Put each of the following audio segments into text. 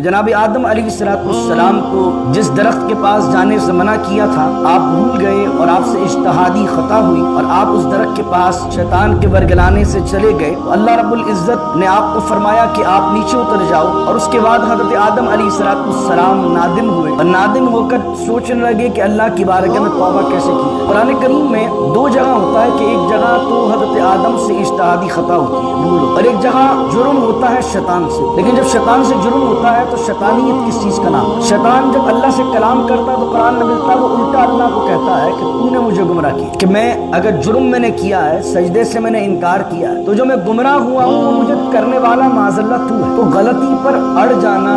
کہ جناب آدم علیہ السلام کو جس درخت کے پاس جانے سے منع کیا تھا آپ بھول گئے اور آپ سے اجتہادی خطا ہوئی اور آپ اس درخت کے پاس شیطان کے ورگلانے سے چلے گئے تو اللہ رب العزت نے آپ کو فرمایا کہ آپ نیچے اتر جاؤ، اور اس کے بعد حضرت آدم علیہ السلام نادم ہوئے اور نادم ہو کر سوچنے لگے کہ اللہ کی بارگاہ میں توبہ کیسے کی جائے۔ قرآن کریم میں دو جگہ ہوتا ہے کہ ایک جگہ تو حضرت آدم سے اجتہادی خطا ہوتی ہے بھول، اور ایک جگہ جرم ہوتا ہے شیطان سے۔ لیکن جب شیطان سے جرم ہوتا ہے تو شیطانیت کس چیز کا نام ہے؟ شیطان جب اللہ سے کلام کرتا تو قرآن میں ملتا وہ الٹا اللہ کو کہتا ہے کہ تو نے مجھے گمراہ کیا، کہ میں اگر جرم میں نے کیا ہے، سجدے سے میں نے انکار کیا ہے، تو جو میں گمراہ ہوا ہوں وہ مجھے کرنے والا معاذ اللہ تو ہے۔ تو غلطی پر اڑ جانا،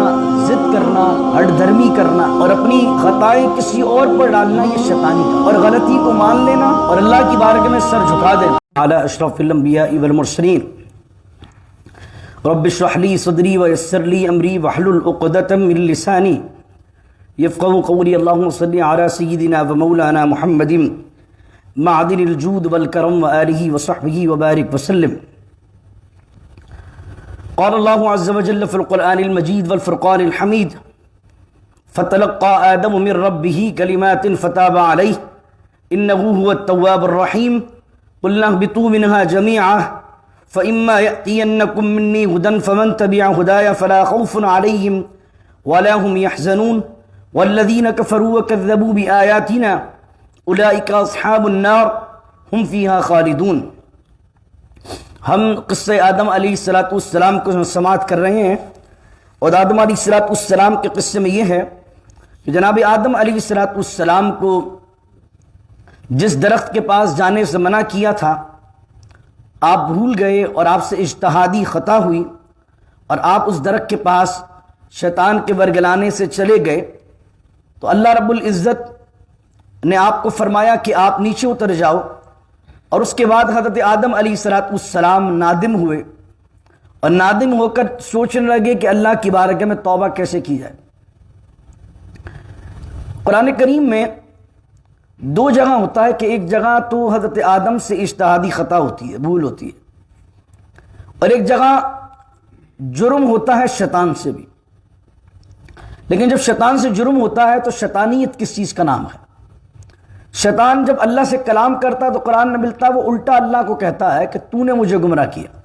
ضد کرنا، ہٹ دھرمی کرنا اور اپنی خطائیں کسی اور پر ڈالنا یہ شیطانی کا، اور غلطی کو مان لینا اور اللہ کی بارگاہ میں سر جھکا دینا۔ اعلی اشرف الانبیاء والمرسلین رب اشرح لی صدری ویسر لی امری واحلل عقدۃ من لسانی یفقهوا قولی اللهم صل علی سیدنا و مولانا محمد معدن الجود والکرم وآلہ وصحبہ وبارک وسلم۔ قال اللہ عز وجل فی القرآن المجید والفرقان الحمید فتلقى آدم من ربه کلمات فتاب علیہ انه هو التواب الرحیم قلنا اهبطوا منها جميعا فإما يأتينكم مني هدى فمن تبع هداي فلا خوف عليهم ولا هم يحزنون والذين كفروا وكذبوا بآياتنا أولئك أصحاب النار هم فيها خالدون۔ ہم قصہ آدم علیہ السلام کو سماعت کر رہے ہیں، اور آدم علیہ السلام کے قصے میں یہ ہے کہ جناب آدم علیہ السلام کو جس درخت کے پاس جانے سے منع کیا تھا آپ بھول گئے اور آپ سے اجتہادی خطا ہوئی اور آپ اس درخت کے پاس شیطان کے ورگلانے سے چلے گئے، تو اللہ رب العزت نے آپ کو فرمایا کہ آپ نیچے اتر جاؤ، اور اس کے بعد حضرت آدم علیہ السلام نادم ہوئے اور نادم ہو کر سوچنے لگے کہ اللہ کی بارگاہ میں توبہ کیسے کی جائے۔ قرآن کریم میں دو جگہ ہوتا ہے کہ ایک جگہ تو حضرت آدم سے اجتہادی خطا ہوتی ہے، بھول ہوتی ہے، اور ایک جگہ جرم ہوتا ہے شیطان سے بھی۔ لیکن جب شیطان سے جرم ہوتا ہے تو شیطانیت کس چیز کا نام ہے؟ شیطان جب اللہ سے کلام کرتا تو قرآن میں ملتا وہ الٹا اللہ کو کہتا ہے کہ تو نے مجھے گمراہ کیا،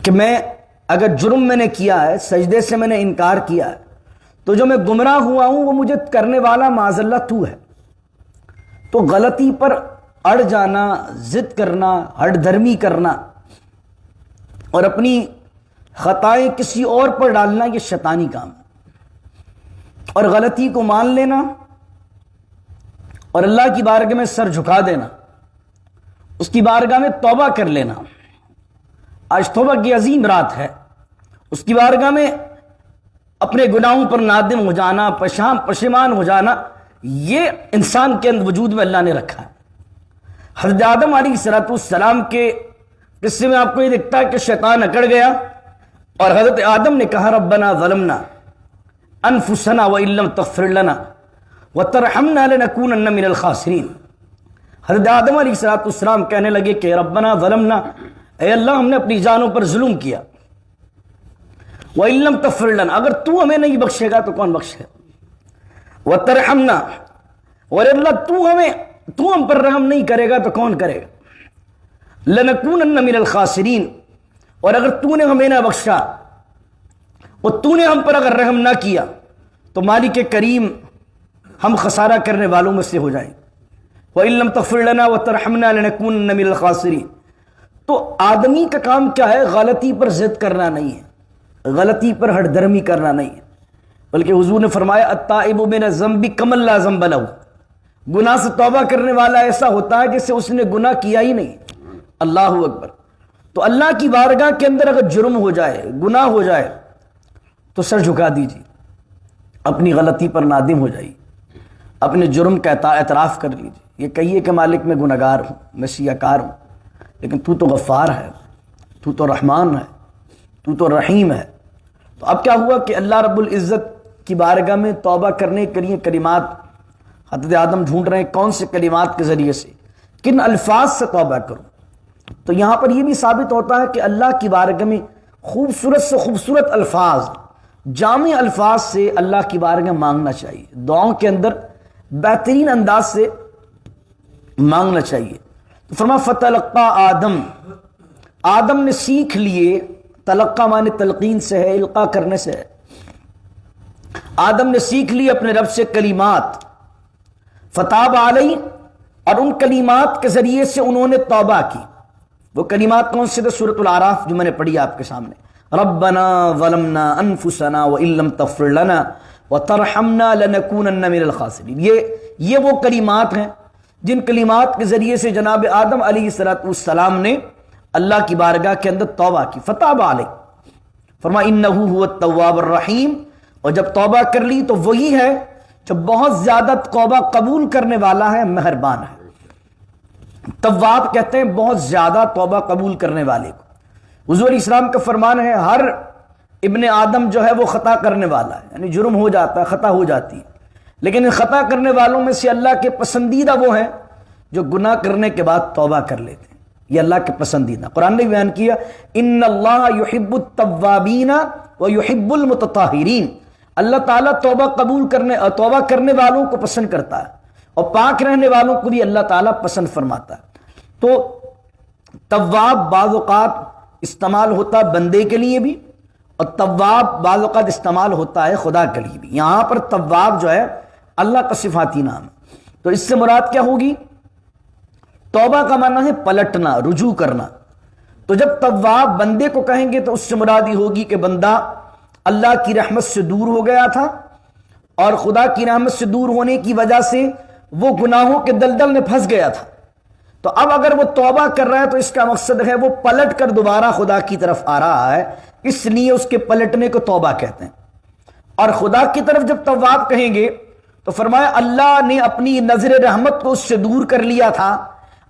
کہ میں اگر جرم میں نے کیا ہے، سجدے سے میں نے انکار کیا ہے، تو جو میں گمراہ ہوا ہوں وہ مجھے کرنے والا معاذ اللہ تو ہے۔ تو غلطی پر اڑ جانا، ضد کرنا، ہٹ دھرمی کرنا اور اپنی خطائیں کسی اور پر ڈالنا یہ شیطانی کام ہے، اور غلطی کو مان لینا اور اللہ کی بارگاہ میں سر جھکا دینا، اس کی بارگاہ میں توبہ کر لینا۔ آج توبہ کی عظیم رات ہے، اس کی بارگاہ میں اپنے گناہوں پر نادم ہو جانا، پشیمان ہو جانا، یہ انسان کے اندر وجود میں اللہ نے رکھا ہے۔ حضرت آدم علیہ السلام کے قصے میں آپ کو یہ دکھتا ہے کہ شیطان اکڑ گیا اور حضرت آدم نے کہا ربنا ظلمنا انفسنا وان لم تغفر لنا وترحمنا لنکونن من الخاسرین۔ حضرت آدم علیہ السلام کہنے لگے کہ ربنا ظلمنا، اے اللہ ہم نے اپنی جانوں پر ظلم کیا، وَإِن لَمْ تَغْفِرْ لَنَا، اگر تو ہمیں نہیں بخشے گا تو کون بخشے گا، وَتَرْحَمْنَا، اور اللہ تو ہم پر رحم نہیں کرے گا تو کون کرے گا، لَنَكُونَنَّ مِنَ الْخَاسِرِينَ، اور اگر تو نے ہمیں نہ بخشا اور تو نے ہم پر اگر رحم نہ کیا تو مالک کریم ہم خسارہ کرنے والوں میں سے ہو جائیں۔ وَإِن لَمْ تَغْفِرْ لَنَا وَتَرْحَمْنَا لَنَكُونَنَّ مِنَ الْخَاسِرِينَ۔ تو آدمی کا کام کیا ہے؟ غلطی پر ضد کرنا نہیں ہے، غلطی پر ہٹ دھرمی کرنا نہیں ہے، بلکہ حضور نے فرمایا التائب من الذنب کمن لا ذنب لہ، گناہ سے توبہ کرنے والا ایسا ہوتا ہے جیسے اس نے گناہ کیا ہی نہیں۔ اللہ اکبر۔ تو اللہ کی بارگاہ کے اندر اگر جرم ہو جائے، گناہ ہو جائے تو سر جھکا دیجیے، اپنی غلطی پر نادم ہو جائیے، اپنے جرم کا اعتراف کر لیجیے، یہ کہیے کہ مالک میں گنہگار ہوں، میں سیاہ کار ہوں، لیکن تو تو غفار ہے، تو تو رحمان ہے، تو تو رحیم ہے۔ تو اب کیا ہوا کہ اللہ رب العزت کی بارگاہ میں توبہ کرنے کے لیے کلمات حضرت آدم ڈھونڈ رہے ہیں، کون سے کلمات کے ذریعے سے، کن الفاظ سے توبہ کروں۔ تو یہاں پر یہ بھی ثابت ہوتا ہے کہ اللہ کی بارگاہ میں خوبصورت سے خوبصورت الفاظ، جامع الفاظ سے اللہ کی بارگاہ میں مانگنا چاہیے، دعاؤں کے اندر بہترین انداز سے مانگنا چاہیے۔ تو فرمایا فتلقا آدم، آدم نے سیکھ لیے، تلقا معنی تلقین سے ہے، القا کرنے سے ہے، آدم نے سیکھ لی اپنے رب سے کلمات، فتاب علیہ، اور ان کلمات کے ذریعے سے انہوں نے توبہ کی۔ وہ کلمات کون سے تھے؟ سورۃ الاعراف جو میں نے پڑھی آپ کے سامنے، ربنا ظلمنا انفسنا وان لم تغفر لنا وترحمنا لنکونن من الخاسرین۔ یہ وہ کلمات ہیں جن کلمات کے ذریعے سے جناب آدم علیہ السلام نے اللہ کی بارگاہ کے اندر توبہ کی۔ فتاب علیہ، فرمایا انہ هو التواب الرحیم، اور جب توبہ کر لی تو وہی ہے جو بہت زیادہ توبہ قبول کرنے والا ہے، مہربان ہے۔ تواب کہتے ہیں بہت زیادہ توبہ قبول کرنے والے کو۔ حضور علیہ السلام کا فرمان ہے ہر ابن آدم جو ہے وہ خطا کرنے والا ہے، یعنی جرم ہو جاتا ہے، خطا ہو جاتی ہے، لیکن ان خطا کرنے والوں میں سے اللہ کے پسندیدہ وہ ہیں جو گناہ کرنے کے بعد توبہ کر لیتے ہیں، یہ اللہ کے پسندیدہ۔ قرآن نے بیان کیا ان اللہ یحب التوابین ویحب المتطہرین، اللہ تعالیٰ توبہ کرنے والوں کو پسند کرتا ہے اور پاک رہنے والوں کو بھی اللہ تعالیٰ پسند فرماتا ہے۔ تو تواب بعض اوقات استعمال ہوتا ہے بندے کے لیے بھی، اور تواب بعض اوقات استعمال ہوتا ہے خدا کے لیے بھی۔ یہاں پر تواب جو ہے اللہ کا صفاتی نام ہے، تو اس سے مراد کیا ہوگی؟ توبہ کا معنی ہے پلٹنا، رجوع کرنا۔ تو جب تواب بندے کو کہیں گے تو اس سے مراد یہ ہوگی کہ بندہ اللہ کی رحمت سے دور ہو گیا تھا، اور خدا کی رحمت سے دور ہونے کی وجہ سے وہ گناہوں کے دلدل میں پھنس گیا تھا۔ تو اب اگر وہ توبہ کر رہا ہے تو اس کا مقصد ہے وہ پلٹ کر دوبارہ خدا کی طرف آ رہا ہے، اس لیے اس کے پلٹنے کو توبہ کہتے ہیں۔ اور خدا کی طرف جب تواب کہیں گے تو فرمایا اللہ نے اپنی نظر رحمت کو اس سے دور کر لیا تھا،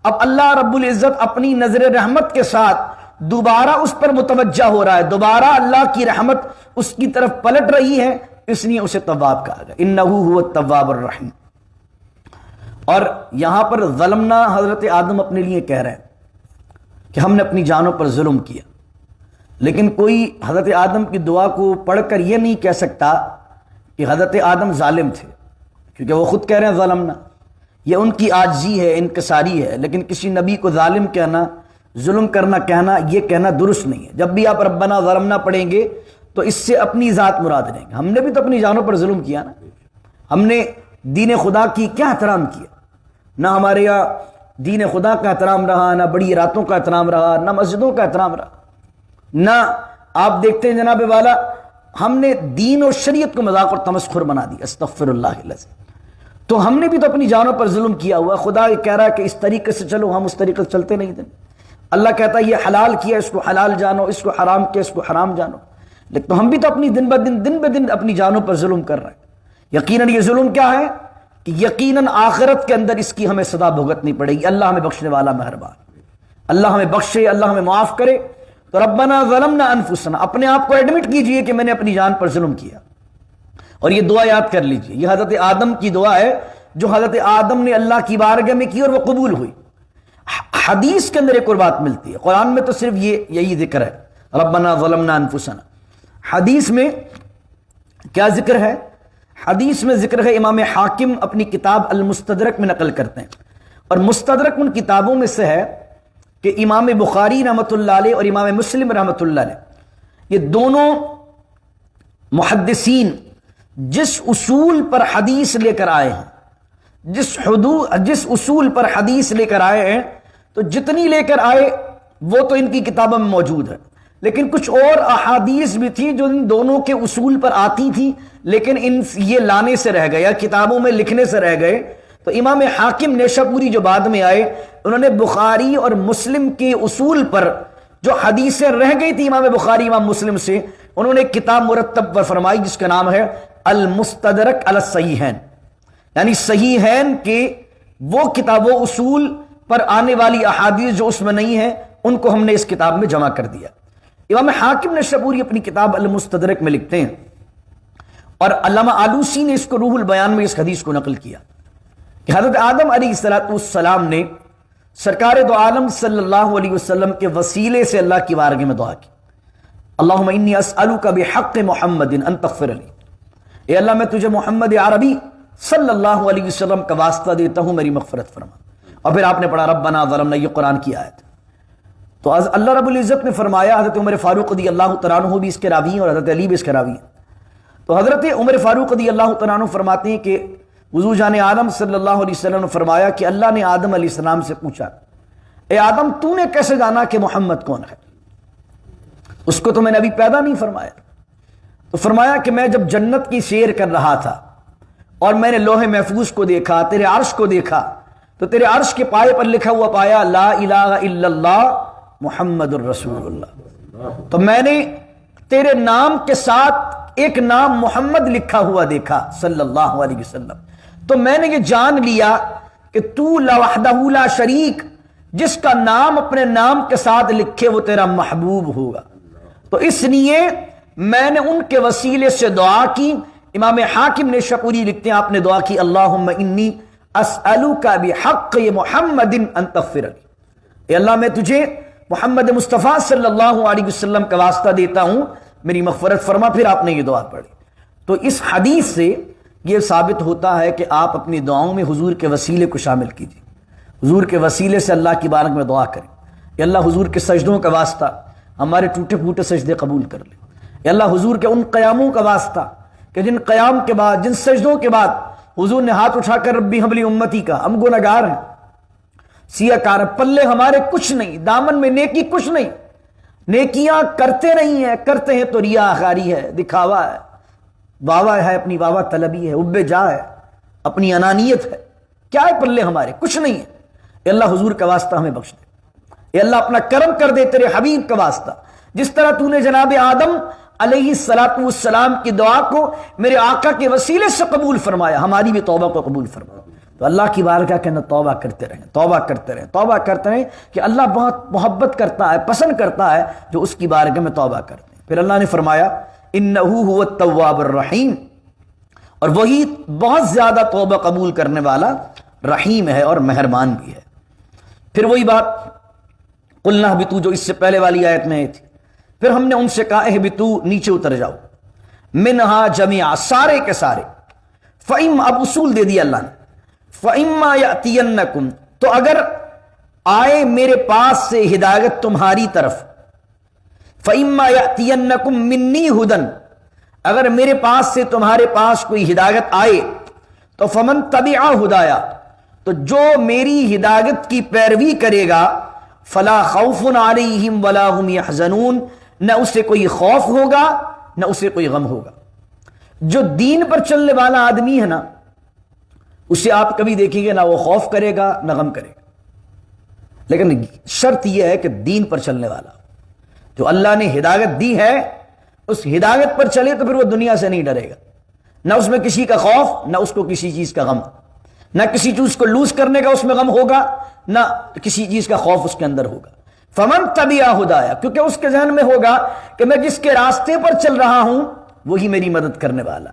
اب اللہ رب العزت اپنی نظر رحمت کے ساتھ دوبارہ اس پر متوجہ ہو رہا ہے، دوبارہ اللہ کی رحمت اس کی طرف پلٹ رہی ہے، اس لیے اسے تواب کہا گیا، انہ هو التواب الرحیم۔ اور یہاں پر ظلمنا حضرت آدم اپنے لیے کہہ رہے ہیں کہ ہم نے اپنی جانوں پر ظلم کیا، لیکن کوئی حضرت آدم کی دعا کو پڑھ کر یہ نہیں کہہ سکتا کہ حضرت آدم ظالم تھے، کیونکہ وہ خود کہہ رہے ہیں ظلمنا، یہ ان کی عاجزی ہے، انکساری ہے، لیکن کسی نبی کو ظالم کہنا، ظلم کرنا کہنا، یہ کہنا درست نہیں ہے۔ جب بھی آپ ربنا ظلمنا پڑھیں گے تو اس سے اپنی ذات مراد لیں گے، ہم نے بھی تو اپنی جانوں پر ظلم کیا نا، ہم نے دین خدا کی کیا احترام کیا؟ نہ ہمارے یہاں دین خدا کا احترام رہا، نہ بڑی راتوں کا احترام رہا، نہ مسجدوں کا احترام رہا، نہ آپ دیکھتے ہیں جناب والا ہم نے دین اور شریعت کو مذاق اور تمسخر بنا دیا، استغفر اللہ العظیم۔ تو ہم نے بھی تو اپنی جانوں پر ظلم کیا ہوا، خدا یہ کہہ رہا ہے کہ اس طریقے سے چلو، ہم اس طریقے سے چلتے نہیں تھے۔ اللہ کہتا ہے یہ حلال کیا، اس کو حلال جانو، اس کو حرام کیا، اس کو حرام جانو، لیکن ہم بھی تو اپنی دن بہ دن اپنی جانوں پر ظلم کر رہے ہیں۔ یقیناً یہ ظلم کیا ہے کہ یقیناً آخرت کے اندر اس کی ہمیں سزا بھگتنی پڑے گی۔ اللہ ہمیں بخشنے والا مہربان، اللہ ہمیں بخشے، اللہ ہمیں معاف کرے۔ تو ربنا ظلمنا انفسنا، اپنے آپ کو ایڈمٹ کیجئے کہ میں نے اپنی جان پر ظلم کیا، اور یہ دعا یاد کر لیجئے، یہ حضرت آدم کی دعا ہے جو حضرت آدم نے اللہ کی بارگاہ میں کی اور وہ قبول ہوئی۔ حدیث کے اندر ایک اور بات ملتی ہے، قرآن میں تو صرف یہی ذکر ہے ربنا ظلمنا انفسنا، حدیث میں کیا ذکر ہے؟ حدیث میں ذکر ہے، امام حاکم اپنی کتاب المستدرک میں نقل کرتے ہیں، اور مستدرک ان کتابوں میں سے ہے کہ امام بخاری رحمۃ اللہ علیہ اور امام مسلم رحمۃ اللہ علیہ، یہ دونوں محدثین جس اصول پر حدیث لے کر آئے ہیں، جس اصول پر حدیث لے کر آئے ہیں، تو جتنی لے کر آئے وہ تو ان کی کتابوں میں موجود ہے، لیکن کچھ اور احادیث بھی تھی جو ان دونوں کے اصول پر آتی تھی، لیکن یہ لانے سے رہ گئے یا کتابوں میں لکھنے سے رہ گئے۔ تو امام حاکم نیشاپوری جو بعد میں آئے، انہوں نے بخاری اور مسلم کے اصول پر جو حدیثیں رہ گئی تھی امام بخاری امام مسلم سے، انہوں نے کتاب مرتب پر فرمائی جس کا نام ہے المستدرک علی الصحیحین، یعنی صحیحین کے وہ کتابوں اصول پر آنے والی احادیث جو اس میں نہیں ہیں ان کو ہم نے اس کتاب میں جمع کر دیا۔ امام حاکم نیشاپوری اپنی کتاب المستدرک میں لکھتے ہیں، اور علامہ آلوسی نے اس کو روح البیان میں اس حدیث کو نقل کیا کہ حضرت آدم علیہ السلام نے سرکار دو عالم صلی اللہ علیہ وسلم کے وسیلے سے اللہ کی بارگاہ میں دعا کی، اللہم انی اسألک بحق محمد ان تغفر لی، اے اللہ میں تجھے محمد عربی صلی اللہ علیہ وسلم کا واسطہ دیتا ہوں، میری مغفرت فرما۔ اور پھر آپ نے پڑھا ربنا ظلمنا، یہ قرآن کی آیت۔ تو اللہ رب العزت نے فرمایا، حضرت عمر فاروق رضی اللہ تعالیٰ عنہ بھی اس کے راوی ہیں اور حضرت علی بھی اس کے راوی ہیں۔ تو حضرت عمر فاروق رضی اللہ تعالیٰ عنہ فرماتے ہیں کہ حضور جان عالم صلی اللہ علیہ وسلم نے فرمایا کہ اللہ نے آدم علیہ السلام سے پوچھا، اے آدم تو نے کیسے جانا کہ محمد کون ہے؟ اس کو تو میں نے ابھی پیدا نہیں فرمایا۔ تو فرمایا کہ میں جب جنت کی سیر کر رہا تھا اور میں نے لوح محفوظ کو دیکھا، تیرے عرش کو دیکھا، تو تیرے عرش کے پائے پر لکھا ہوا پایا لا الہ الا اللہ محمد الرسول اللہ۔ تو میں نے تیرے نام کے ساتھ ایک نام محمد لکھا ہوا دیکھا صلی اللہ علیہ وسلم، تو میں نے یہ جان لیا کہ تو لا وحدہ لا شریک، جس کا نام اپنے نام کے ساتھ لکھے وہ تیرا محبوب ہوگا۔ تو اس لیے میں نے ان کے وسیلے سے دعا کی۔ امام حاکم نے شکوری لکھتے ہیں، آپ نے دعا کی اللہم انی اسألک بحق محمد ان تغفر لی، اے اللہ میں تجھے محمد مصطفیٰ صلی اللہ علیہ وسلم کا واسطہ دیتا ہوں، میری مغفرت فرما۔ پھر آپ نے یہ دعا پڑھی۔ تو اس حدیث سے یہ ثابت ہوتا ہے کہ آپ اپنی دعاؤں میں حضور کے وسیلے کو شامل کیجیے، حضور کے وسیلے سے اللہ کی بارگاہ میں دعا کریں۔ اے اللہ حضور کے سجدوں کا واسطہ ہمارے ٹوٹے پھوٹے سجدے قبول کر لیں۔ اے اللہ حضور کے ان قیاموں کا واسطہ کہ جن قیام کے بعد، جن سجدوں کے بعد حضور نے ہاتھ اٹھا کر ربی حب لی امتی کا، ہم گنہگار ہیں، سیاہ کار ہیں، پلے ہمارے کچھ نہیں، دامن میں نیکی کچھ نہیں، نیکیاں کرتے نہیں ہیں، کرتے ہیں تو ریا خاری ہے، دکھاوا ہے، واوا ہے، اپنی واوا طلبی ہے، عب جا ہے، اپنی انانیت ہے، کیا ہے پلے ہمارے؟ کچھ نہیں ہے۔ اے اللہ حضور کا واسطہ ہمیں بخش دے، اے اللہ اپنا کرم کر دے تیرے حبیب کا واسطہ، جس طرح تو نے جناب آدم علیہ السلام کی دعا کو میرے آقا کے وسیلے سے قبول فرمایا، ہماری بھی توبہ کو قبول فرما۔ تو اللہ کی بارگاہ کے اندر توبہ کرتے رہیں، توبہ کرتے رہیں، توبہ کرتے رہیں، کہ اللہ بہت محبت کرتا ہے، پسند کرتا ہے جو اس کی بارگاہ میں توبہ کرتے ہیں۔ پھر اللہ نے فرمایا انہ هو التواب الرحیم، اور وہی بہت زیادہ توبہ قبول کرنے والا رحیم ہے اور مہربان بھی ہے۔ پھر وہی بات قلنا اہبطوا جو اس سے پہلے والی آیت میں تھی، پھر ہم نے ان سے کہا اہبطوا نیچے اتر جاؤ، منہا جميعا سارے کے سارے، فَإِمَّا اب اصول دے دیا اللہ نے، فَإِمَّا يَأْتِيَنَّكُمْ تو اگر آئے میرے پاس سے ہدایت تمہاری طرف، فَإِمَّا يَأْتِيَنَّكُمْ مِنِّي هُدًى اگر میرے پاس سے تمہارے پاس کوئی ہدایت آئے تو فَمَن تَبِعَ هُدَايَا تو جو میری ہدایت کی پیروی کرے گا، فَلَا خَوْفٌ عَلَيْهِمْ وَلَا هُمْ يَحْزَنُونَ نہ اسے کوئی خوف ہوگا نہ اسے کوئی غم ہوگا۔ جو دین پر چلنے والا آدمی ہے نا، اسے آپ کبھی دیکھیں گے نہ وہ خوف کرے گا نہ غم کرے گا، لیکن شرط یہ ہے کہ دین پر چلنے والا، جو اللہ نے ہدایت دی ہے اس ہدایت پر چلے تو پھر وہ دنیا سے نہیں ڈرے گا، نہ اس میں کسی کا خوف نہ اس کو کسی چیز کا غم، نہ کسی چیز کو لوز کرنے کا اس میں غم ہوگا نہ کسی چیز کا خوف اس کے اندر ہوگا۔ فمن تبع ہدایا کیونکہ اس کے ذہن میں ہوگا کہ میں جس کے راستے پر چل رہا ہوں وہی میری مدد کرنے والا،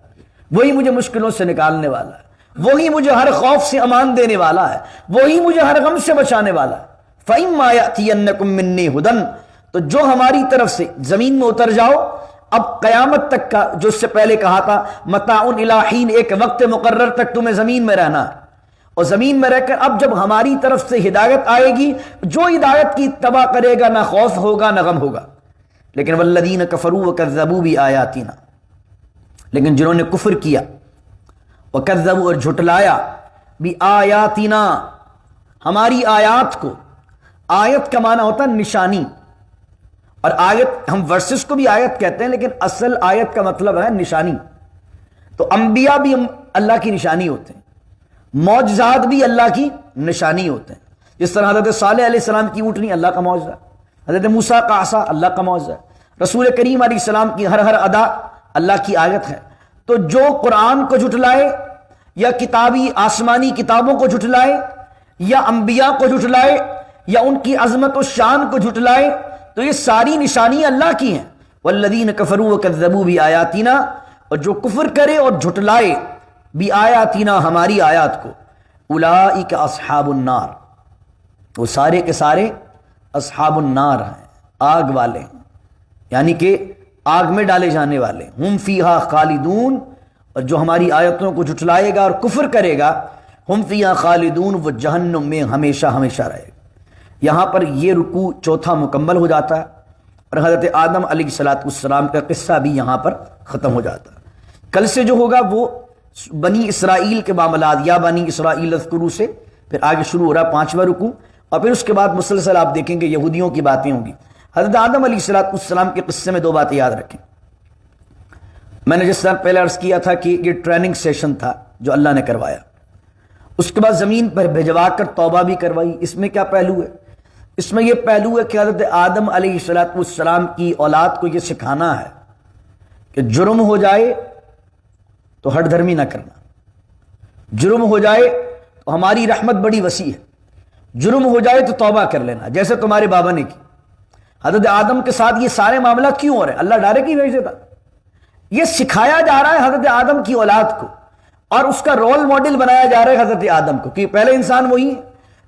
وہی مجھے مشکلوں سے نکالنے والا ہے، وہی مجھے ہر خوف سے امان دینے والا ہے، وہی مجھے ہر غم سے بچانے والا ہے۔ فَإِمَّا يَأْتِيَنَّكُم مِّنِّي هُدًى تو جو ہماری طرف سے زمین میں اتر جاؤ، اب قیامت تک کا جو اس سے پہلے کہا تھا متاع الی حین ایک وقت مقرر تک تمہیں زمین میں رہنا ہے، اور زمین میں رہ کر اب جب ہماری طرف سے ہدایت آئے گی، جو ہدایت کی اتباع کرے گا نہ خوف ہوگا نہ غم ہوگا۔ لیکن والذین کفروا وکذبوا بآیاتنا لیکن جنہوں نے کفر کیا، وکذبوا اور جھٹلایا، بآیاتنا ہماری آیات کو، آیت کا معنی ہوتا ہے نشانی، اور آیت ہم ورسز کو بھی آیت کہتے ہیں لیکن اصل آیت کا مطلب ہے نشانی۔ تو انبیاء بھی اللہ کی نشانی ہوتے ہیں، معجزات بھی اللہ کی نشانی ہوتے ہیں، جس طرح حضرت صالح علیہ السلام کی اونٹنی اللہ کا معجزہ، حضرت موسیٰ کا عصا اللہ کا معجزہ، رسول کریم علیہ السلام کی ہر ادا اللہ کی آیت ہے۔ تو جو قرآن کو جھٹلائے یا کتابی آسمانی کتابوں کو جھٹلائے یا انبیاء کو جھٹلائے یا ان کی عظمت و شان کو جھٹلائے، تو یہ ساری نشانیاں اللہ کی ہیں۔ والذین کفروا وکذبوا بآیاتنا اور جو کفر کرے اور جھٹلائے بآیاتنا ہماری آیات کو، اولئک اصحاب النار وہ سارے کے سارے اصحاب النار ہیں، آگ والے ہیں۔ یعنی کہ آگ میں ڈالے جانے والے. ہم فیہا خالدون، اور جو ہماری آیتوں کو جھٹلائے گا اور کفر کرے گا، ہم فیہا خالدون، وہ جہنم میں ہمیشہ ہمیشہ رہے گا. یہاں پر یہ رکوع چوتھا مکمل ہو جاتا ہے اور حضرت آدم علیہ السلام کا قصہ بھی یہاں پر ختم ہو جاتا ہے. کل سے جو ہوگا وہ بنی اسرائیل کے معاملات، یا بنی اسرائیل اذکروا سے پھر آگے شروع ہو رہا ہے 5واں رکوع، اور پھر اس کے بعد مسلسل آپ دیکھیں گے یہودیوں کی باتیں ہوں گی. حضرت آدم علیہ السلام کے قصے میں 2 باتیں یاد رکھیں. میں نے جس طرح پہلے عرض کیا تھا کہ یہ ٹریننگ سیشن تھا جو اللہ نے کروایا، اس کے بعد زمین پر بھجوا کر توبہ بھی کروائی. اس میں کیا پہلو ہے؟ اس میں یہ پہلو ہے کہ حضرت آدم علیہ السلام کی اولاد کو یہ سکھانا ہے کہ جرم ہو جائے تو ہٹ دھرمی نہ کرنا، جرم ہو جائے تو ہماری رحمت بڑی وسیع ہے، جرم ہو جائے تو توبہ کر لینا، جیسے تمہارے بابا نے کی. حضرت آدم کے ساتھ یہ سارے معاملات کیوں ہو رہے ہیں؟ اللہ ڈائریکٹ ہی بھیج دیتا. یہ سکھایا جا رہا ہے حضرت آدم کی اولاد کو، اور اس کا رول ماڈل بنایا جا رہا ہے حضرت آدم کو، کہ پہلے انسان وہی ہے.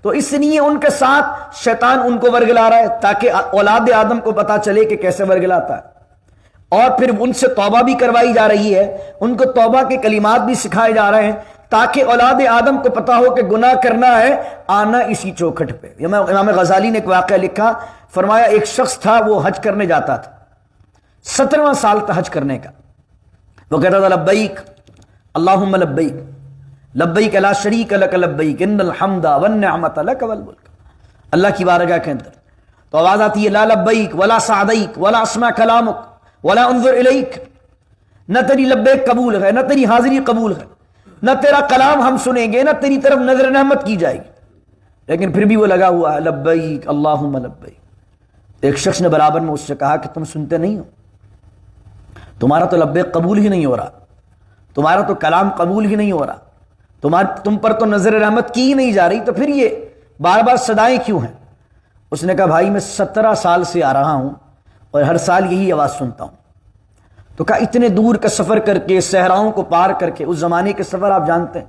تو اس لیے ان کے ساتھ شیطان ان کو ورگلا رہا ہے تاکہ اولاد آدم کو پتا چلے کہ کیسے ورگلاتا ہے، اور پھر ان سے توبہ بھی کروائی جا رہی ہے، ان کو توبہ کے کلمات بھی سکھائے جا رہے ہیں تاکہ اولاد آدم کو پتا ہو کہ گناہ کرنا ہے، آنا اسی چوکھٹ پہ. امام غزالی نے ایک واقعہ لکھا، فرمایا ایک شخص تھا، وہ حج کرنے جاتا تھا، 17واں سال تھا حج کرنے کا. وہ کہتا تھا لبیک اللہم لبیک لبیک لا شریک لک لبیک ان الحمد والنعمت لک والملک. اللہ کی بارگاہ کے اندر تو آواز آتی ہے لا لبیک ولا سعدیک ولا اسمع کلامک ولا انظر الیک. نہ تیری لبیک قبول ہے، نہ تیری حاضری قبول ہے، نہ تیرا کلام ہم سنیں گے، نہ تیری طرف نظر رحمت کی جائے گی. لیکن پھر بھی وہ لگا ہوا ہے لبیک اللہم لبیک. ایک شخص نے برابر میں اس سے کہا کہ تم سنتے نہیں ہو، تمہارا تو لبیک قبول ہی نہیں ہو رہا، تمہارا تو کلام قبول ہی نہیں ہو رہا، تم پر تو نظر رحمت کی ہی نہیں جا رہی، تو پھر یہ بار بار صدائیں کیوں ہیں؟ اس نے کہا بھائی میں 17 سال سے آ رہا ہوں اور ہر سال یہی آواز سنتا ہوں. تو کہا اتنے دور کا سفر کر کے، صحراؤں کو پار کر کے، اس زمانے کے سفر آپ جانتے ہیں،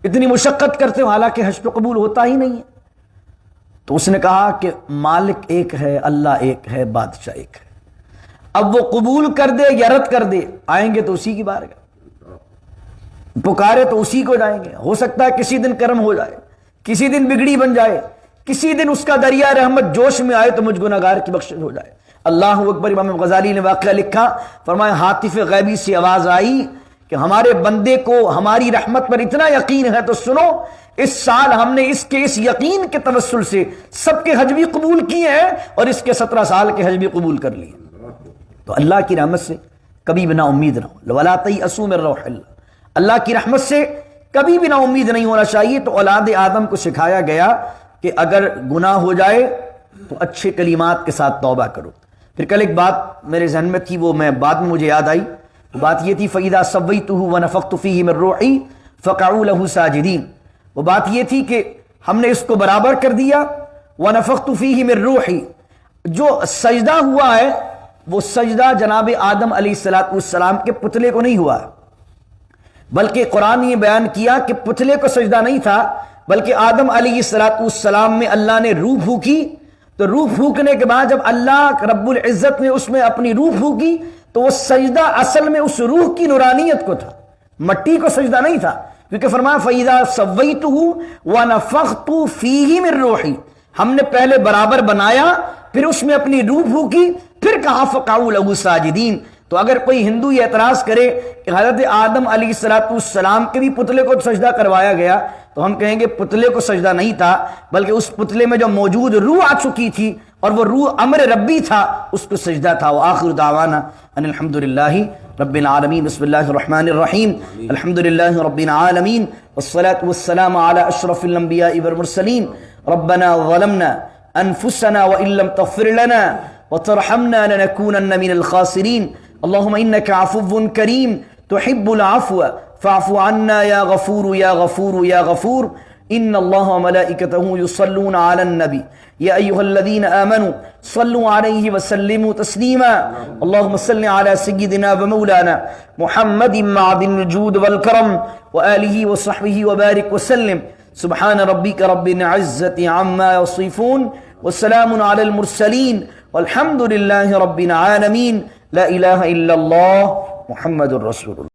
اتنی مشقت کرتے ہو، حالانکہ حج تو قبول ہوتا ہی نہیں ہے. تو اس نے کہا کہ مالک ایک ہے، اللہ ایک ہے، بادشاہ ایک ہے. اب وہ قبول کر دے یا رد کر دے، آئیں گے تو اسی کی بارگاہ، پکارے تو اسی کو جائیں گے. ہو سکتا ہے کسی دن کرم ہو جائے، کسی دن بگڑی بن جائے، کسی دن اس کا دریا رحمت جوش میں آئے تو مجھ گناہگار کی بخشش ہو جائے. اللہ اکبر. امام غزالی نے واقعہ لکھا، فرمایا ہاتف غیبی سے آواز آئی کہ ہمارے بندے کو ہماری رحمت پر اتنا یقین ہے تو سنو، اس سال ہم نے اس یقین کے توسل سے سب کے حج بھی قبول کیے ہیں اور اس کے 17 سال کے حج بھی قبول کر لیے. تو اللہ کی رحمت سے کبھی بھی نا امید نہ ہو. ولا تیأسوا من روح اللہ، اللہ کی رحمت سے کبھی بھی نا امید نہیں ہونا چاہیے. تو اولاد آدم کو سکھایا گیا کہ اگر گناہ ہو جائے تو اچھے کلمات کے ساتھ توبہ کرو. پھر کل ایک بات میرے ذہن میں تھی، وہ میں بعد میں مجھے یاد آئی. وہ بات یہ تھی فَإِذَا سَوَّيْتُهُ وَنَفَخْتُ فِيهِ مِن رُوحِي فَقَعُوا لَهُ سَاجِدِينَ. وہ بات یہ تھی کہ ہم نے اس کو برابر کر دیا. وَنَفَخْتُ فِيهِ مِن رُوحِي، جو سجدہ ہوا ہے وہ سجدہ جناب آدم علیہ السلام کے پتلے کو نہیں ہوا، بلکہ قرآن نے یہ بیان کیا کہ پتلے کو سجدہ نہیں تھا، بلکہ آدم علیہ السلام میں اللہ نے روح پھونکی. تو روح پھونکنے کے بعد جب اللہ رب العزت نے اس میں اپنی روح پھونکی تو وہ سجدہ اصل میں اس روح کی نورانیت کو تھا، مٹی کو سجدہ نہیں تھا. کیونکہ فرمایا فَإِذَا سَوَّيْتُهُ وَنَفَخْتُ فِيهِ مِن رُوحِي، ہم نے پہلے برابر بنایا، پھر اس میں اپنی روح پھونکی، پھر کہا فَقَعُوا لَهُ سَاجِدِينَ. تو اگر کوئی ہندو یہ اعتراض کرے کہ حضرت آدم علیہ السلام کے بھی پتلے کو سجدہ کروایا گیا، تو ہم کہیں گے پتلے کو سجدہ نہیں تھا، بلکہ اس پتلے میں جو موجود روح آ چکی تھی اور وہ روح امر ربی تھا، اس کو سجدہ تھا. وآخر دعوانا ان الحمد للہ رب العالمین. بسم اللہ الرحمن الرحیم. الحمد للہ رب العالمین والصلاة والسلام علی اشرف الانبیاء والمرسلین. ربنا ظلمنا انفسنا وان لم تغفر لنا وترحمنا لنكونن من الخاسرین. اللهم انك عفو كريم تحب العفو فاعف عنا يا غفور يا غفور يا غفور. ان الله وملائكته يصلون على النبي يا ايها الذين امنوا صلوا عليه وسلموا تسليما. اللهم صل على سيدنا ومولانا محمد معدن الجود والكرم واله وصحبه وبارك وسلم. سبحان ربك رب العزة عما يصفون وسلام على المرسلين والحمد للہ رب العالمین، لا الہ الا اللہ محمد الرسول اللہ۔